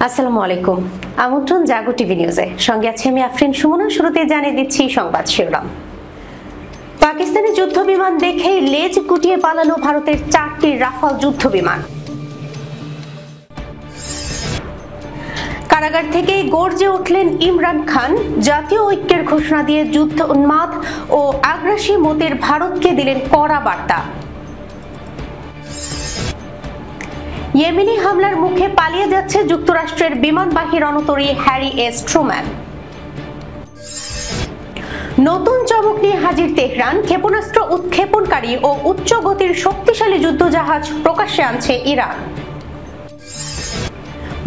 আসসালামু আলাইকুম। আমন্ত্রণ জাগো টিভি নিউজে। সঙ্গে আছি আমি আফরিন সুমনা। শুরুতে জানিয়ে দিচ্ছি সংবাদ শিরোনাম। পাকিস্তানি যুদ্ধ বিমান দেখেই লেজ গুটিয়ে পালানো ভারতের 4টি রাফাল যুদ্ধ বিমান। কারাগার থেকেই গর্জে উঠলেন ইমরান খান। জাতীয় ঐক্যের ঘোষণা দিয়ে যুদ্ধ উন্মাদ ও আগ্রাসী মতের ভারতকে দিলেন কড়া বার্তা। ইয়েমেনি হামলার মুখে পালিয়ে যাচ্ছে যুক্তরাষ্ট্রের বিমানবাহী রণতরী হ্যারি এস ট্রুম্যান। নতুন চমক নিয়ে হাজির তেহরান। ক্ষেপণাস্ত্র উৎক্ষেপণকারী ও উচ্চ গতির শক্তিশালী যুদ্ধজাহাজ প্রকাশ্যে আনছে ইরান।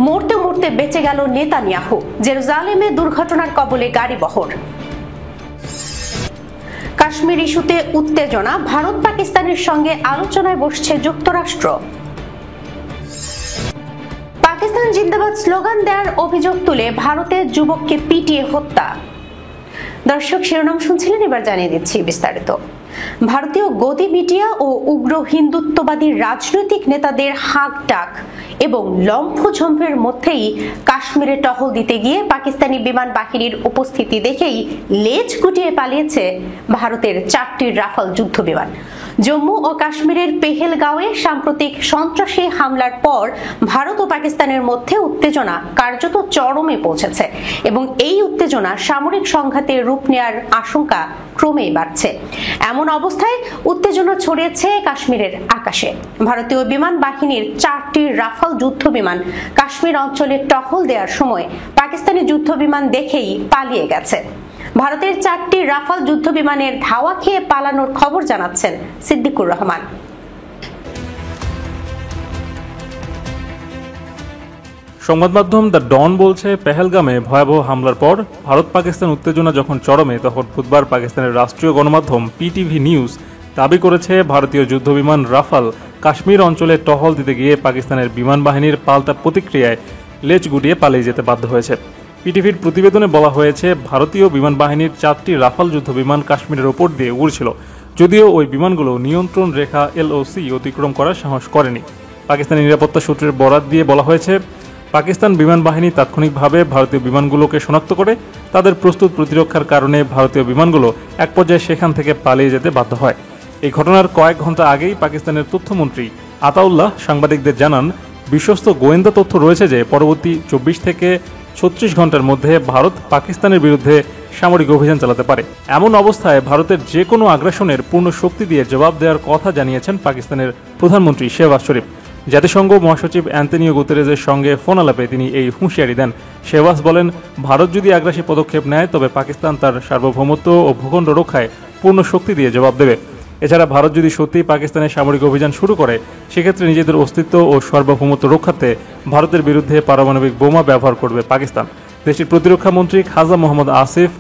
মরতে মরতে বেঁচে গেল নেতানিয়াহু। জেরুজালেমে দুর্ঘটনার কবলে গাড়িবহর। কাশ্মীর ইস্যুতে উত্তেজনা। ভারত পাকিস্তানের সঙ্গে আলোচনায় বসছে যুক্তরাষ্ট্র। পাকিস্তান জিন্দাবাদ স্লোগান দেওয়ার অভিযোগ তুলে ভারতের যুবককে পিটিয়ে হত্যা। দর্শক, শিরোনাম শুনছিলেন, এবার জানিয়ে দিচ্ছি বিস্তারিত। ভারতীয় গদি মিডিয়া ও উগ্র হিন্দুত্ববাদী রাজনৈতিক নেতাদের হাঁক ডাক এবং লম্ফঝম্পের মধ্যেই কাশ্মীরে টহল দিতে গিয়ে পাকিস্তানি বিমান বাহিনীর উপস্থিতি দেখেই লেজ গুটিয়ে পালিয়েছে ভারতের 4টি রাফাল যুদ্ধ বিমান। জম্মু ও কাশ্মীরের পেহেলগাঁওয়ে সাম্প্রতিক সন্ত্রাসী হামলার পর ভারত ও পাকিস্তানের মধ্যে উত্তেজনা কার্যত চরমে পৌঁছেছে এবং এই উত্তেজনা সামরিক সংঘাতে রূপ নেওয়ার আশঙ্কা ক্রমেই বাড়ছে। এমন অবস্থায় উত্তেজনা ছড়িয়েছে কাশ্মীরের আকাশে। ভারতীয় বিমান বাহিনীর 4টি রাফাল যুদ্ধ বিমান কাশ্মীর অঞ্চলে টহল দেওয়ার সময় পাকিস্তানি যুদ্ধ বিমান দেখেই পালিয়ে গেছে। ভারতের 4টি রাফাল যুদ্ধ বিমানের ধাওয়া খেয়ে পালানোর খবর জানাচ্ছেন সিদ্দিকুর রহমান। সংবাদ মাধ্যম দ্য ডন বলছে, পেহেলগামে ভয়াবহ হামলার পর ভারত পাকিস্তান উত্তেজনা যখন চরমে, তখন বুধবার পাকিস্তানের রাষ্ট্রীয় গণমাধ্যম পিটিভি নিউজ দাবি করেছে ভারতীয় যুদ্ধবিমান রাফাল কাশ্মীর অঞ্চলে টহল দিতে গিয়ে পাকিস্তানের বিমান বাহিনীর পাল্টা প্রতিক্রিয়ায় লেজ গুটিয়ে পালিয়ে যেতে বাধ্য হয়েছে। পিটিভির প্রতিবেদনে বলা হয়েছে, ভারতীয় বিমান বাহিনীর 4টি রাফাল যুদ্ধ বিমান কাশ্মীরের ওপর দিয়ে উড়ছিল, যদিও ওই বিমানগুলো নিয়ন্ত্রণ রেখা এলওসি অতিক্রম করার সাহস করেনি। পাকিস্তানি নিরাপত্তা সূত্রের বরাত দিয়ে বলা হয়েছে, পাকিস্তান বিমান বাহিনী তাৎক্ষণিকভাবে ভারতীয় বিমানগুলোকে শনাক্ত করে তাদের প্রস্তুত প্রতিরক্ষার কারণে ভারতীয় বিমানগুলো এক পর্যায়ে সেখান থেকে পালিয়ে যেতে বাধ্য হয়। এই ঘটনার কয়েক ঘন্টা আগেই পাকিস্তানের তথ্যমন্ত্রী আতাউল্লাহ সাংবাদিকদের জানান, বিশ্বস্ত গোয়েন্দা তথ্য রয়েছে যে পরবর্তী 24 থেকে 36 ঘন্টার মধ্যে ভারত পাকিস্তানের বিরুদ্ধে সামরিক অভিযান চালাতে পারে। এমন অবস্থায় ভারতের যে কোনো আগ্রাসনের পূর্ণ শক্তি দিয়ে জবাব দেওয়ার কথা জানিয়েছেন পাকিস্তানের প্রধানমন্ত্রী শেহবাজ শরীফ। জাতিসংঘ মহাসচিব অ্যান্তনিও গুতেরেজের সঙ্গে ফোন আলাপে তিনি এই হুঁশিয়ারি দেন। শেহবাজ বলেন, ভারত যদি আগ্রাসী পদক্ষেপ নেয় তবে পাকিস্তান তার সার্বভৌমত্ব ও ভূখণ্ড রক্ষায় পূর্ণ শক্তি দিয়ে জবাব দেবে। এছাড়া ভারত যদি সত্যিই পাকিস্তানের সামরিক অভিযান শুরু করে, সেক্ষেত্রে নিজেদের অস্তিত্ব ও সার্বভৌমত্ব রক্ষার্থে ভারতের বিরুদ্ধে পারমাণবিক বোমা ব্যবহার করবে পাকিস্তান। দেশটির প্রতিরক্ষা মন্ত্রী খাজা মোহাম্মদ আসিফ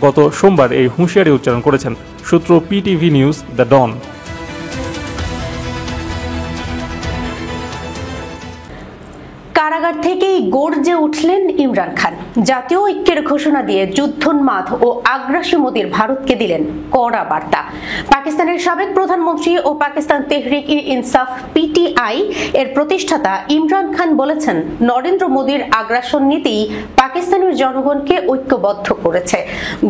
গত সোমবার এই হুঁশিয়ারি উচ্চারণ করেছেন। সূত্র পিটিভি নিউজ, দ্য ডন। কারাগার থেকেই গর্জে উঠলেন ইমরান খান। জাতীয় ঐক্যের ঘোষণা দিয়ে যুদ্ধোন্মাদ ও আগ্রাসী মোদীর ভারতকে দিলেন কড়া বার্তা। পাকিস্তানের সাবেক প্রধানমন্ত্রী ও পাকিস্তান তেহরিক-ই-ইনসাফ পিটিআই এর প্রতিষ্ঠাতা ইমরান খান বলেছেন, নরেন্দ্র মোদীর আগ্রাসন নীতি পাকিস্তানের জনগণকে ঐক্যবদ্ধ করেছে।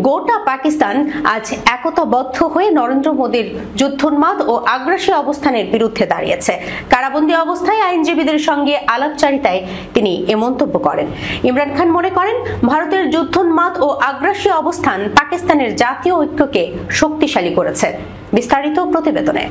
গোটা পাকিস্তান আজ একতাবদ্ধ হয়ে নরেন্দ্র মোদীর যুদ্ধোন্মাদ ও আগ্রাসী অবস্থানের বিরুদ্ধে দাঁড়িয়েছে। কারাবন্দী অবস্থায় আইনজীবীদের সঙ্গে আলাপচারিতায় তিনি এ মন্তব্য করেন। ইমরান খান মনে করেন, ভারতের যুদ্ধোন্মাদ ও আগ্রাসী অবস্থান পাকিস্তানের জাতীয় ঐক্যকে শক্তিশালী করেছে। বিস্তারিত প্রতিবেদনে।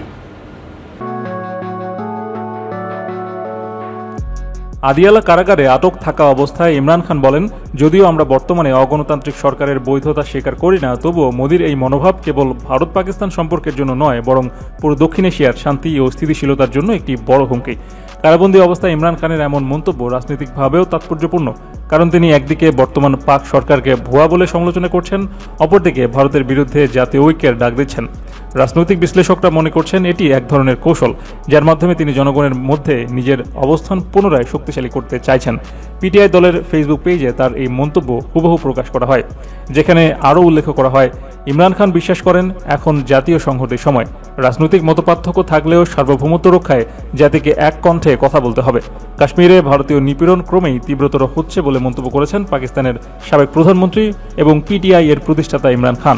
আদিয়ালা কারাগারে আটক থাকা অবস্থায় ইমরান খান বলেন, যদিও আমরা বর্তমানে অগণতান্ত্রিক সরকারের বৈধতা স্বীকার করি না, তবুও মোদীর এই মনোভাব কেবল ভারত পাকিস্তান সম্পর্কের জন্য নয়, বরং পুরো দক্ষিণ এশিয়ার শান্তি ও স্থিতিশীলতার জন্য একটি বড় হুমকি। কারাবন্দী অবস্থায় ইমরান খানের এমন মন্তব্য রাজনৈতিকভাবেও তাৎপর্যপূর্ণ, কারণ তিনি একদিকে বর্তমান পাক সরকারকে ভুয়া বলে সমালোচনা করছেন, অপরদিকে ভারতের বিরুদ্ধে জাতীয় ঐক্যের ডাক দিচ্ছেন। রাজনৈতিক বিশ্লেষকরা মনে করছেন এটি এক ধরনের কৌশল, যার মাধ্যমে তিনি জনগণের মধ্যে নিজের অবস্থান পুনরায় শক্তিশালী করতে চাইছেন। পিটিআই দলের ফেসবুক পেজে তার এই মন্তব্য হুবহু প্রকাশ করা হয়, যেখানে আরও উল্লেখ করা হয়, ইমরান খান বিশ্বাস করেন এখন জাতীয় সংহতির সময়। রাজনৈতিক মতপার্থক্য থাকলেও সার্বভৌমত্ব রক্ষায় জাতিকে এক কণ্ঠে কথা বলতে হবে। কাশ্মীরে ভারতীয় নিপীড়ন ক্রমেই তীব্রতর হচ্ছে বলে মন্তব্য করেছেন পাকিস্তানের সাবেক প্রধানমন্ত্রী এবং পিটিআই এর প্রতিষ্ঠাতা ইমরান খান।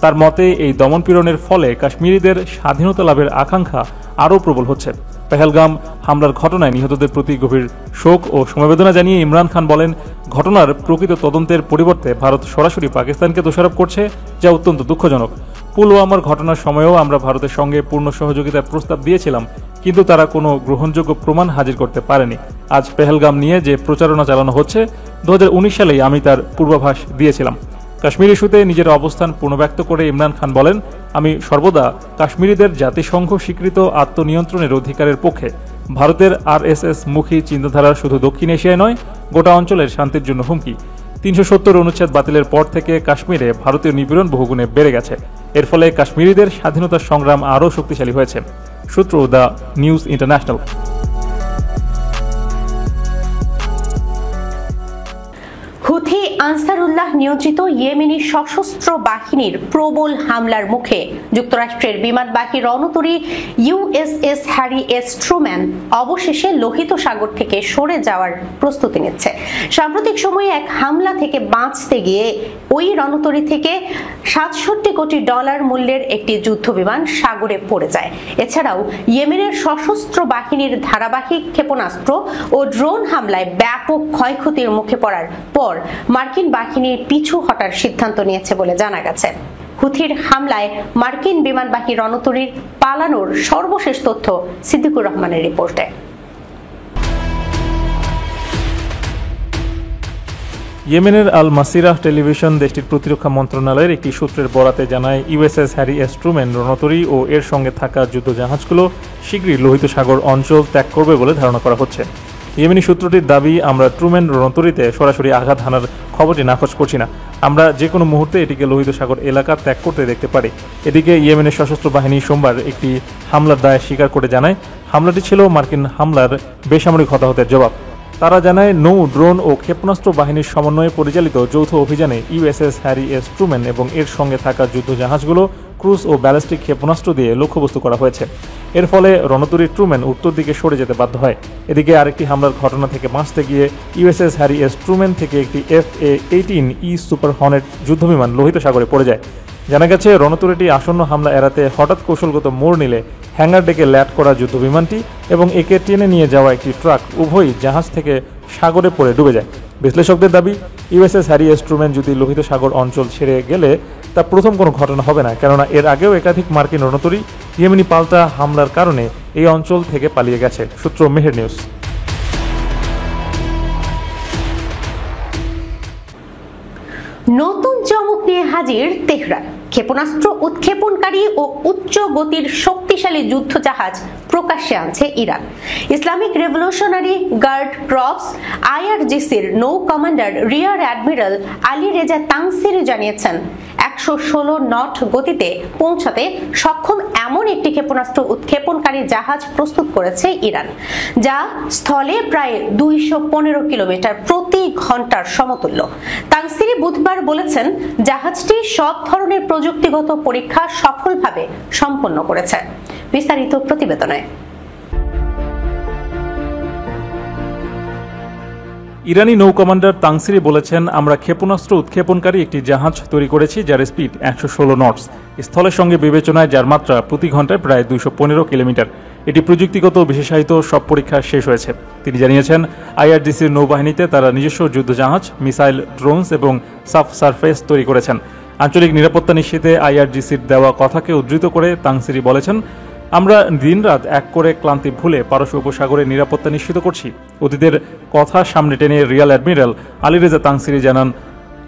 তার মতে এই দমনপীড়নের ফলে কাশ্মীরিদের স্বাধীনতা লাভের আকাঙ্ক্ষা আরও প্রবল হচ্ছে। পেহেলগাম হামলার ঘটনায় নিহতদের প্রতি গভীর শোক ও সমবেদনা জানিয়ে ইমরান খান বলেন, ঘটনার প্রকৃত তদন্তের পরিবর্তে ভারত সরাসরি পাকিস্তানকে দোষারোপ করছে, যা অত্যন্ত দুঃখজনক। পুলওয়ামার ঘটনার সময়েও আমরা ভারতের সঙ্গে পূর্ণ সহযোগিতার প্রস্তাব দিয়েছিলাম, কিন্তু তারা কোনো গ্রহণযোগ্য প্রমাণ হাজির করতে পারেনি। আজ পেহেলগাম নিয়ে যে প্রচারণা চালানো হচ্ছে, 2019 সালেই আমি তার পূর্বাভাস দিয়েছিলাম। কাশ্মীর ইস্যুতে নিজের অবস্থান পুনর্ব্যক্ত করে ইমরান খান বলেন, আমি সর্বদা কাশ্মীরিদের জাতিসংঘ স্বীকৃত আত্মনিয়ন্ত্রণের অধিকারের পক্ষে। ভারতের আরএসএস মুখী চিন্তাধারা শুধু দক্ষিণ এশিয়ায় নয়, গোটা অঞ্চলের শান্তির জন্য হুমকি। 370 অনুচ্ছেদ বাতিলের পর থেকে কাশ্মীরে ভারতীয় নিপীড়ন বহুগুণে বেড়ে গেছে। এর ফলে কাশ্মীরিদের স্বাধীনতার সংগ্রাম আরও শক্তিশালী হয়েছে। সূত্র the news international. Houthi Ansarullah নিয়ন্ত্রিত ইয়েমেনি সশস্ত্র বাহিনীর প্রবল হামলার মুখে যুক্তরাষ্ট্রের বিমানবাহী রণতরী ইউএসএস হ্যারি এস ট্রুম্যান অবশেষে লোহিত সাগর থেকে সরে যাওয়ার প্রস্তুতি নিচ্ছে। সাম্প্রতিক সময়ে এক হামলা থেকে বাঁচতে গিয়ে ওই রণতরী থেকে $67 কোটি মূল্যের একটি যুদ্ধবিমান সাগরে পড়ে যায়। এছাড়াও ইয়েমেনের সশস্ত্র বাহিনীর ধারাবাহিক ক্ষেপণাস্ত্র ও ড্রোন হামলায় ব্যাপক ক্ষয়ক্ষতির মুখে পড়ার পর মার্কিন বাহিনী পিছু হটার সিদ্ধান্ত নিয়েছে বলে জানা গেছে। হুথির হামলায় মার্কিন বিমানবাহী রণতরীর পালানোর সর্বশেষ তথ্য সিদ্দিকুর রহমানের রিপোর্টে। ইয়েমেনের আল মাসিরাহ টেলিভিশন দেশটির প্রতিরক্ষা মন্ত্রণালয়ের একটি সূত্রের বরাতে জানায়, ইউএসএস হ্যারি এস ট্রুম্যান রণতরী ও এর সঙ্গে থাকা যুদ্ধজাহাজগুলো শীঘ্রই লোহিত সাগর অঞ্চল ত্যাগ করবে বলে ধারণা করা হচ্ছে। ইয়েমেনি সূত্রটির দাবি, আমরা ট্রুম্যান রণতরীতে সরাসরি আঘাত হানার খবরটি নাকচ করছি না। আমরা যে কোনো মুহূর্তে এটিকে লোহিত সাগর এলাকা ত্যাগ করতে দেখতে পারি। এদিকে ইয়েমেনের সশস্ত্র বাহিনী সোমবার একটি হামলার দায় স্বীকার করে জানায়, হামলাটি ছিল মার্কিন হামলার বেসামরিক হতাহতের জবাব। তারা জানায়, নৌ, ড্রোন ও ক্ষেপণাস্ত্র বাহিনীর সমন্বয়ে পরিচালিত যৌথ অভিযানে ইউএসএস হ্যারি এস ট্রুম্যান এবং এর সঙ্গে থাকা যুদ্ধজাহাজগুলো ক্রুজ ও ব্যালিস্টিক ক্ষেপণাস্ত্র দিয়ে লক্ষ্যবস্তু করা হয়েছে। এর ফলে রণতরী ট্রুম্যান উত্তর দিকে সরে যেতে বাধ্য হয়। এদিকে আরেকটি হামলার ঘটনা থেকে বাঁচতে গিয়ে ইউএসএস হ্যারি এস ট্রুম্যান থেকে একটি FA-18E সুপার হর্নেট যুদ্ধবিমান লোহিত সাগরে পড়ে যায়। জানা গেছে, রণতরীটি আসন্ন হামলা এড়াতে হঠাৎ কৌশলগত মোড় নিলে হ্যাঙ্গার ডেকে ল্যাট করা যুদ্ধবিমানটি এবং একে টেনে নিয়ে যাওয়া একটি ট্রাক উভয়ই জাহাজ থেকে সাগরে পড়ে ডুবে যায়। বিশ্লেষকদের দাবি, ইউএসএস হ্যারি এস ট্রুম্যান যদি লোহিত সাগর অঞ্চল ছেড়ে গেলে তা প্রথম কোনো ঘটনা হবে না, কেননা এর আগেও একাধিক মার্কিন রণতরী ইয়েমেনি পাল্টা হামলার কারণে এই অঞ্চল থেকে পালিয়ে গেছে। সূত্র মেহের নিউজ। নতুন চমক নিয়ে হাজির তেহরান। ক্ষেপণাস্ত্র উৎক্ষেপণকারী ও উচ্চ গতির শক্তিশালী যুদ্ধজাহাজ প্রকাশ্যে আনছে Iran. Islamic Revolutionary Guard Corps IRGCর নৌ commander rear admiral Ali Reza Tangsiri জানিয়েছেন, 116 নট গতিতে পৌঁছাতে সক্ষম এমন একটি ক্ষেপণাস্ত্র উৎক্ষেপণকারী জাহাজ প্রস্তুত করেছে ইরান, যা স্থলে প্রায় 215 কিলোমিটার প্রতি ঘন্টার সমতুল্য। তাংসিরি বুধবার বলেছেন, জাহাজটি সব ধরনের প্রযুক্তিগত পরীক্ষা সফলভাবে সম্পন্ন করেছে। বিস্তারিত প্রতিবেদনে। ইরানি নৌ কমান্ডার তাংসিরি বলেছেন, আমরা ক্ষেপণাস্ত্র উৎক্ষেপণকারী একটি জাহাজ তৈরি করেছি যার স্পিড 116 নটস, স্থলের সঙ্গে বিবেচনায় যার মাত্রা প্রতি ঘন্টায় প্রায় 215 কিলোমিটার। এটি প্রযুক্তিগত বিশেষায়িত সব পরীক্ষা শেষ হয়েছে। তিনি জানিয়েছেন, IRGCর নৌবাহিনীতে তারা নিজস্ব যুদ্ধজাহাজ, মিসাইল, ড্রোনস এবং সাবসারফেস তৈরি করেছেন। আঞ্চলিক নিরাপত্তা নিশ্চিতে IRGCর দেওয়া কথাকে উদ্ধৃত করে তাংসিরি বলেছেন, আমরা দিনরাত এক করে ক্লান্তি ভুলে পারস্য উপসাগরের নিরাপত্তা নিশ্চিত করছি। অতীতের কথা সামনে টেনে রিয়ার অ্যাডমিরাল আলী রেজা তাংসিরি জানান,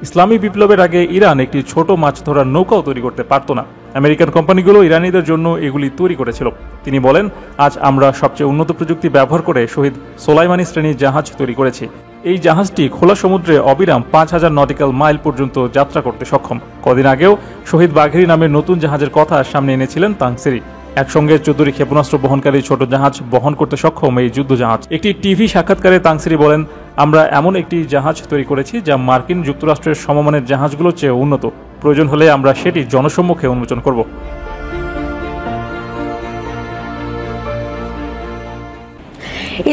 ইসলামী বিপ্লবের আগে ইরান একটি ছোট মাছ ধরার নৌকাও তৈরি করতে পারত না। আমেরিকান কোম্পানিগুলো ইরানিদের জন্য এগুলি তৈরি করেছিল। তিনি বলেন, আজ আমরা সবচেয়ে উন্নত প্রযুক্তি ব্যবহার করে শহীদ সোলাইমানি শ্রেণীর জাহাজ তৈরি করেছি। এই জাহাজটি খোলা সমুদ্রে অবিরাম 5000 নটিক্যাল মাইল পর্যন্ত যাত্রা করতে সক্ষম। কদিন আগেও শহীদ বাঘেরি নামের নতুন জাহাজের কথা সামনে এনেছিলেন তাংসিরি। একসঙ্গে 14টি ক্ষেপণাস্ত্র বহনকারী ছোট জাহাজ বহন করতে সক্ষম এই যুদ্ধজাহাজ। একটি টিভি সাক্ষাৎকারে তাংসিরি বলেন, আমরা এমন একটি জাহাজ তৈরি করেছি যা মার্কিন যুক্তরাষ্ট্রের সমমানের জাহাজগুলোর চেয়ে উন্নত। প্রয়োজন হলে আমরা সেটি জনসম্মুখে উন্মোচন করব।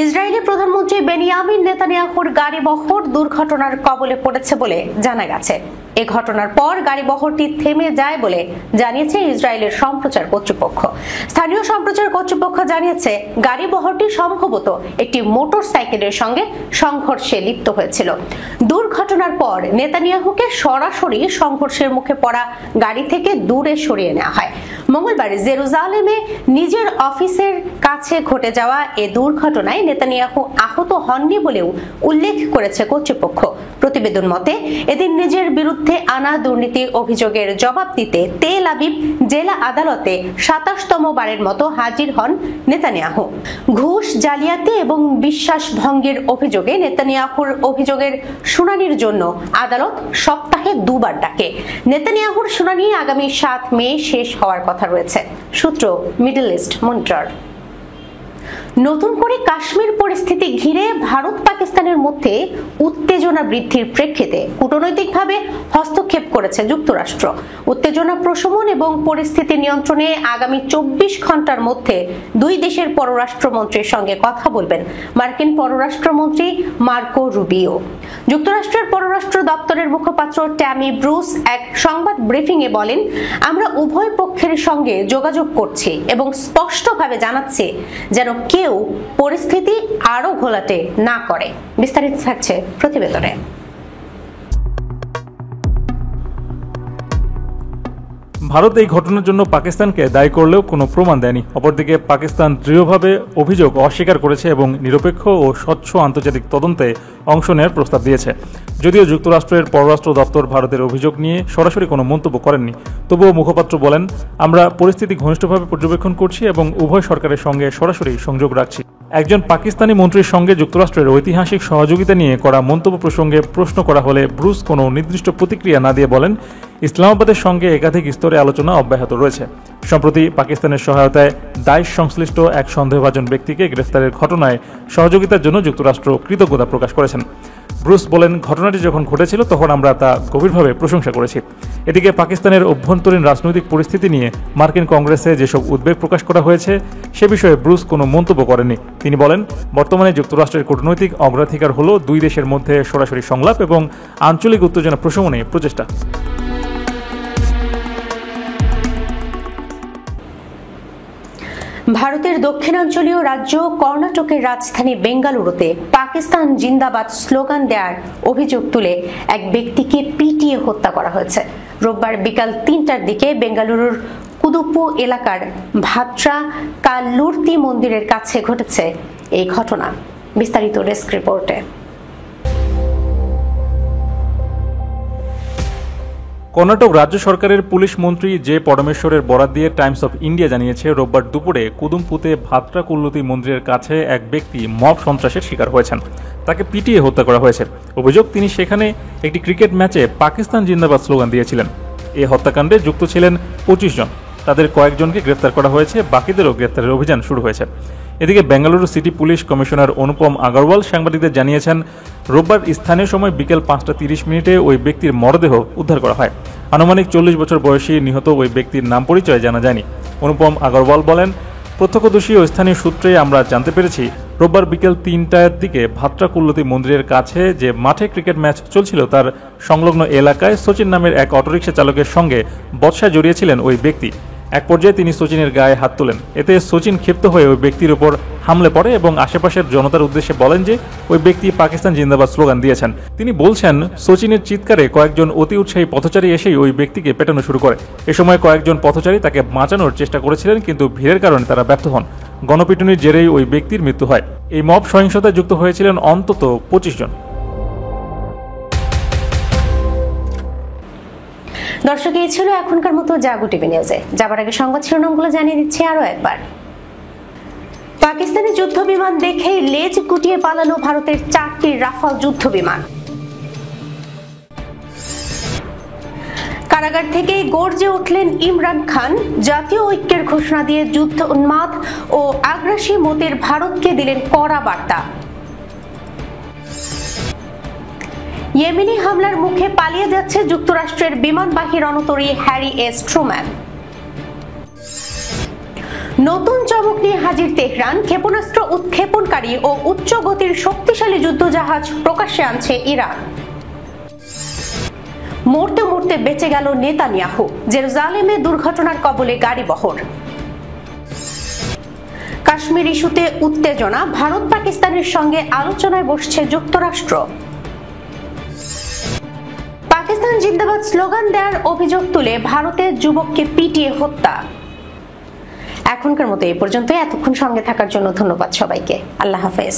ইসরায়েলি প্রধানমন্ত্রী বেনিয়ামিন নেতানিয়াহুর গাড়িবহর দুর্ঘটনার কবলে পড়েছে বলে জানা গেছে। এ ঘটনার পর গাড়িবহরটি থেমে যায় বলে জানিয়েছে ইসরায়েলের সম্প্রচার কর্তৃপক্ষ। স্থানীয় সম্প্রচার কর্তৃপক্ষ জানিয়েছে গাড়িবহরটি সম্ভবত একটি মোটরসাইকেলের সঙ্গে সংঘর্ষে লিপ্ত হয়েছিল। দুর্ঘটনার পর নেতানিয়াহুকে সরাসরি সংঘর্ষের মুখে পড়া গাড়ি থেকে দূরে সরিয়ে নেওয়া হয়। মঙ্গলবার জেরুজালেমে নিজের অফিসের কাছে ঘটে যাওয়া এ দুর্ঘটনায় নেতানিয়াহু আহত হননি বলেও উল্লেখ করেছে কর্তৃপক্ষ। প্রতিবেদন মতে এদিন নিজের বিরুদ্ধে আনা দুর্নীতি অভিযোগের জবাব দিতে তেল আবিব জেলা আদালতে ২৭তম বারের মতো হাজির হন নেতানিয়াহু। ঘুষ, জালিয়াতি এবং বিশ্বাস ভঙ্গের অভিযোগে নেতানিয়াহুর অভিযোগের শুনানির জন্য আদালত সপ্তাহে ২ বার ডাকে। নেতানিয়াহুর শুনানি আগামী ৭ মে শেষ হওয়ার কথা রয়েছে। সূত্র মিডল ইস্ট মনিটর। নতুন করে কাশ্মীর পরিস্থিতি ঘিরে ভারত পাকিস্তানের মধ্যে উত্তেজনা বৃদ্ধির প্রেক্ষিতে কূটনৈতিকভাবে হস্তক্ষেপ করেছে যুক্তরাষ্ট্র। উত্তেজনা প্রশমন এবং পরিস্থিতি নিয়ন্ত্রণে আগামী ২৪ ঘন্টার মধ্যে দুই দেশের পররাষ্ট্রমন্ত্রীর সঙ্গে কথা বলবেন মার্কিন পররাষ্ট্রমন্ত্রী মার্কো রুবিও। যুক্তরাষ্ট্রের পররাষ্ট্র দপ্তরের মুখপাত্র ট্যামি ব্রুস এক সংবাদ ব্রিফিংয়ে বলেন, আমরা উভয় পক্ষের সঙ্গে যোগাযোগ করছি এবং স্পষ্টভাবে জানাচ্ছি যেন কেউ পরিস্থিতি আরো ঘোলাটে না করে। বিস্তারিত থাকছে প্রতিবেদনে। ভারত এই ঘটনার জন্য পাকিস্তানকে দায়ী করলেও কোনো প্রমাণ দেয়নি। অপরদিকে পাকিস্তান দৃঢ়ভাবে অভিযোগ অস্বীকার করেছে এবং নিরপেক্ষ ও স্বচ্ছ আন্তর্জাতিক তদন্তে অংশ নেওয়ার প্রস্তাব দিয়েছে। যদিও যুক্তরাষ্ট্রের পররাষ্ট্র দপ্তর ভারতের অভিযোগ নিয়ে সরাসরি কোনো মন্তব্য করেননি, তবুও মুখপাত্র বলেন, আমরা পরিস্থিতি ঘনিষ্ঠভাবে পর্যবেক্ষণ করছি এবং উভয় সরকারের সঙ্গে সরাসরি সংযোগ রাখছি। একজন পাকিস্তানি মন্ত্রীর সঙ্গে যুক্তরাষ্ট্রের ঐতিহাসিক সহযোগিতা নিয়ে করা মন্তব্য প্রসঙ্গে প্রশ্ন করা হলে ব্রুস কোনো নির্দিষ্ট প্রতিক্রিয়া না দিয়ে বলেন, ইসলামাবাদের সঙ্গে একাধিক স্তরে আলোচনা অব্যাহত রয়েছে। সম্প্রতি পাকিস্তানের সহায়তায় দাইশ সংশ্লিষ্ট এক সন্দেহভাজন ব্যক্তিকে গ্রেফতারের ঘটনায় সহযোগিতার জন্য যুক্তরাষ্ট্র কৃতজ্ঞতা প্রকাশ করেছেন। ব্রুস বলেন, ঘটনাটি যখন ঘটেছিল তখন আমরা তা গভীরভাবে প্রশংসা করেছি। এদিকে পাকিস্তানের অভ্যন্তরীণ রাজনৈতিক পরিস্থিতি নিয়ে মার্কিন কংগ্রেসে যেসব উদ্বেগ প্রকাশ করা হয়েছে সে বিষয়ে ব্রুস কোনো মন্তব্য করেননি। তিনি বলেন, বর্তমানে যুক্তরাষ্ট্রের কূটনৈতিক অগ্রাধিকার হল দুই দেশের মধ্যে সরাসরি সংলাপ এবং আঞ্চলিক উত্তেজনা প্রশমনে প্রচেষ্টা। ভারতের দক্ষিণাঞ্চলীয় রাজ্য কর্ণাটকের রাজধানী বেঙ্গালুরুতে পাকিস্তান জিন্দাবাদ স্লোগান দেওয়ার অভিযোগ তুলে এক ব্যক্তিকে পিটিয়ে হত্যা করা হয়েছে। রোববার বিকাল ৩টার দিকে বেঙ্গালুরুর কুদুপু এলাকার ভাত্রা কাল্লুর্তি মন্দিরের কাছে ঘটেছে এই ঘটনা। বিস্তারিত ডেস্ক রিপোর্টে। কর্ণাটক রাজ্য সরকারের পুলিশ মন্ত্রী জে পরমেশ্বরের বরাত দিয়ে টাইমস অফ ইন্ডিয়া জানিয়েছে, রোববার দুপুরে কুদুমপুতে ভাত্রা কুল্লুতি মন্দিরের কাছে এক ব্যক্তি মব সন্ত্রাসের শিকার হয়েছেন। তাকে পিটিয়ে হত্যা করা হয়েছে। অভিযোগ, তিনি সেখানে একটি ক্রিকেট ম্যাচে পাকিস্তান জিন্দাবাদ স্লোগান দিয়েছিলেন। এই হত্যাকাণ্ডে যুক্ত ছিলেন ২৫ জন। তাদের কয়েকজনকে গ্রেফতার করা হয়েছে, বাকিদেরও গ্রেফতারের অভিযান শুরু হয়েছে। এদিকে বেঙ্গালুরু সিটি পুলিশ কমিশনার অনুপম আগরওয়াল সাংবাদিকদের জানিয়েছেন, রোববার স্থানীয় সময় বিকেল ৫টা ৩০ ওই ব্যক্তির মরদেহ উদ্ধার করা হয়। আনুমানিক ৪০ বছর বয়সী নিহত ওই ব্যক্তির নাম পরিচয় জানা যায়নি। অনুপম আগরওয়াল বলেন, প্রত্যক্ষদর্শী ও স্থানীয় সূত্রে আমরা জানতে পেরেছি, রোববার বিকেল ৩টার দিকে ভাত্রা কুল্লতি মন্দিরের কাছে যে মাঠে ক্রিকেট ম্যাচ চলছিল তার সংলগ্ন এলাকায় সচিন নামের এক অটোরিকশা চালকের সঙ্গে বচসায় জড়িয়েছিলেন ওই ব্যক্তি। এক পর্যায়ে তিনি সচিনের গায়ে হাত তোলেন। এতে সচিন ক্ষিপ্ত হয়ে ওই ব্যক্তির উপর হামলে পড়ে এবং আশেপাশের জনতার উদ্দেশ্যে বলেন যে ওই ব্যক্তি পাকিস্তান জিন্দাবাদ স্লোগান দিয়েছেন। তিনি বলছেন, সচিনের চিৎকারে কয়েকজন অতি উৎসাহী পথচারী এসেই ওই ব্যক্তিকে পেটানো শুরু করে। এ সময় কয়েকজন পথচারী তাকে বাঁচানোর চেষ্টা করেছিলেন, কিন্তু ভিড়ের কারণে তারা ব্যর্থ হন। গণপিটুনির জেরেই ওই ব্যক্তির মৃত্যু হয়। এই মব সহিংসতায় যুক্ত হয়েছিলেন অন্তত ২৫ জন। দর্শক, এই ছিল এখনকার মতো জাগো টিভি নিউজে। যাবার আগে সংবাদ শিরোনামগুলো জানিয়ে দিচ্ছি আরো একবার। পাকিস্তানি যুদ্ধ বিমান দেখে লেজ গুটিয়ে পালানো ভারতের 4টি রাফাল যুদ্ধ বিমান। কারাগার থেকে গর্জে উঠলেন ইমরান খান, জাতীয় ঐক্যের ঘোষণা দিয়ে যুদ্ধ উন্মাদ ও আগ্রাসী মতের ভারতকে দিলেন কড়া বার্তা। ইয়েমেনি হামলার মুখে পালিয়ে যাচ্ছে যুক্তরাষ্ট্রের বিমানবাহী রণতরী হ্যারি এস ট্রুম্যান। নতুন চমক নিয়ে হাজির তেহরান, ক্ষেপণাস্ত্র উৎক্ষেপণকারী ও উচ্চ গতির শক্তিশালী যুদ্ধজাহাজ প্রকাশ্যে আনছে ইরান। মরতে মরতে বেঁচে গেল নেতানিয়াহু, জেরুজালেমে দুর্ঘটনার কবলে গাড়িবহর। কাশ্মীর ইস্যুতে উত্তেজনা, ভারত পাকিস্তানের সঙ্গে আলোচনায় বসছে যুক্তরাষ্ট্র। পাকিস্তান জিন্দাবাদ স্লোগান দেওয়ার অভিযোগ তুলে ভারতের যুবককে পিটিয়ে হত্যা। এখনকার মতো এই পর্যন্ত। এতক্ষণ সঙ্গে থাকার জন্য ধন্যবাদ সবাইকে। আল্লাহ হাফেজ।